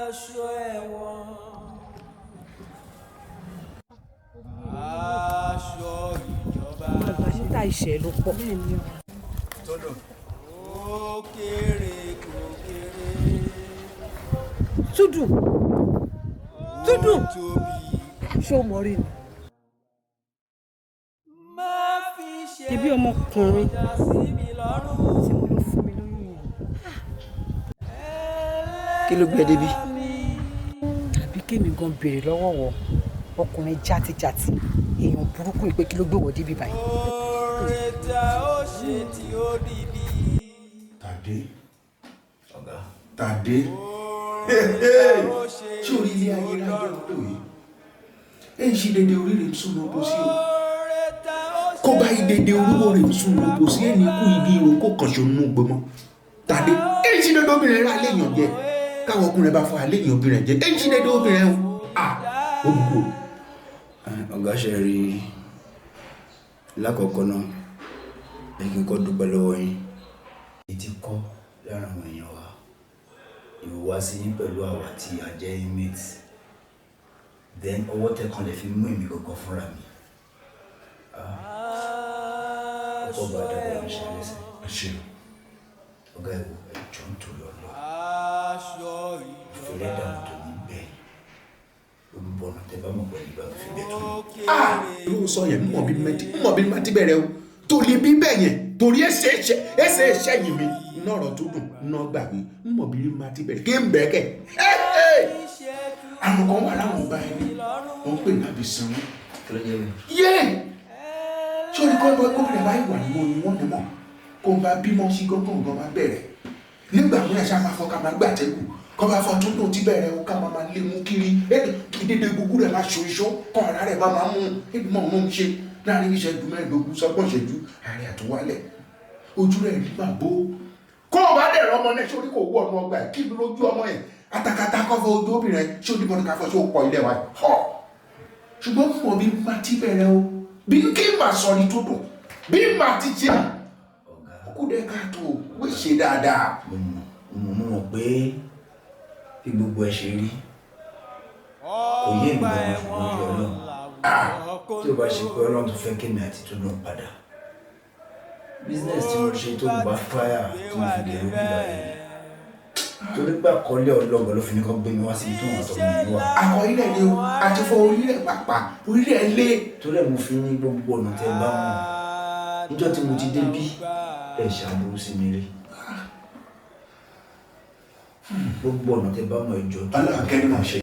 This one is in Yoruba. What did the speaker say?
aṣọ ẹ̀wọ̀n aṣọ ìjọba. àgbàṣítà ìṣẹ́ ló pọ̀. tọ́dọ̀ ó kéré kò kéré. túdù tóbi. ṣé o mọ̀ rí ni. má fi ṣe ibi ọmọkùnrin ìjà sí mi lọ́rùn. tí mo lọ fún mi lóyún yẹn. kí ló gbé débi. àbí kémi gan béèrè lọ́wọ́ wọ ọkùnrin játijàti èèyàn burúkú yìí pé kí ló gbé wọ débi báyìí. oore tá ó ṣe tí ó dìbì. Tàdé ọ̀gá Tàdé ṣé orí ilé ayé láyé odò yìí ẹ ń ṣe dédé orí rẹ̀ ń sún lọ́pọ̀ sí o kó bá yí dédé orúkọ rẹ̀ ń sún lọ́pọ̀ sí ẹni kú ibi ìrókò kan ṣo nínú gbọmọ Tàdé ẹ ń ṣe dédé obìnrin rẹ̀ aléèyàn jẹ káwọn ọkùnrin bá fọ aléèyàn obìnrin jẹ ẹ ń ṣe dédé obìnrin ó bùkún. ọ̀gá ṣe rí lákọ̀ọ́kọ́ náà lẹ́yìn kọ́ dúpẹ́ lọ́wọ́ yín ètí kọ́ lára àwọn èèyàn wa ìhùwàsí yín pẹ̀lú àwa tí a jẹ́ inmate then ọwọ́ tẹ̀kan lè fi mú èmi gangan fúnra mi ọkọ̀ bá dàgbà ń ṣe lẹ́sẹ̀ ẹ ṣe ọ̀gá ẹ̀wò ẹ̀jọ̀ ń torí ọlọ́ aṣọ ìfẹ́lẹ́ ìjọba. dànù tó ní bẹ́ẹ̀ olùbọ̀nà tẹ bá mọ̀ pẹ̀lú ìgbà tó fi bẹ́ẹ̀ tó ní. ló sọ yẹn mọ̀ bí má ti bẹ̀rẹ̀ o torí bí bẹ́ẹ̀ yẹn torí ẹsẹ̀ yìí mi nọ̀rọ̀ tó dùn náà gbàgbé mọ̀ bí má ti bẹ̀rẹ̀ kí n bẹ̀ẹ́ kẹ̀ àwọn kan wà láwọn ọba ẹni wọn ń pè nábì sanwó kí ló jẹ́ mi. yé sórí kọ́ gómìnà báyìí wà ní wọn ni wọ́n ní mọ̀ kó n bá bímọ sí gángan bá bẹ̀rẹ̀ nígbà múlẹ̀ ṣá máa fọ ká máa gbà tẹ́kù kọ́ bá fọ tó dùn tí bẹ̀rẹ̀ o ká máa lé mú kiri kí dédé gbogbo rẹ̀ máa ṣo iṣó kọ́ ara rẹ̀ bá máa mú ebi mọ̀ ọ́n ṣe láàrin ìṣẹ́jú mẹ́ẹ̀ẹ́dógún sọ́gbọ̀n ìṣẹ́jú ààrẹ àtúwálẹ̀ ojú rẹ̀ rí máa bó kó o bá dẹ̀ rọmọ náà sórí kò wọ ọmọ ọgbà kí lójú ọmọ yẹn atakata kọfọ ojú obìnrin ṣé o ní bọ́dún káfọ́ ṣé o pọ̀ ilé wa họ ṣùgbọ́n fún ọ bí má ti bẹ̀rẹ̀ o bí kí n máa sọ ní tó dùn bí má ti jẹ́ kó dẹ́ káàtó wí ṣe dáadáa. mo mọ̀ pé bí gbogbo ẹ ṣe rí kò yé mi lọ́wọ́ ṣùgbọ́n yọ náà tí o bá ṣe pé ọlọ́run tó fẹ́ kémi àti tó dùn padà business tí mo ṣe tó bá fáyà tí mo fi lè rí bíbá yìí torí pé àkọọ́lẹ̀ ọlọ́gbọ̀n ló fi ní kọ́ gbé mi wá síbi tó wọ́n tọ́ mi wá. àkọ́ ilẹ̀ ni o àti fọ orílẹ̀ pàpà orílẹ̀ lé. torí ẹ̀ mo fi ní gbogbo ọ̀nà tẹ́ bá wọn níjọ́ tí mo ti dé bí ẹ̀ ṣàbùrú sí mi rí gbogbo ọ̀nà tẹ́ bá wọn ìjọ tó alákẹ́ ni màá ṣe.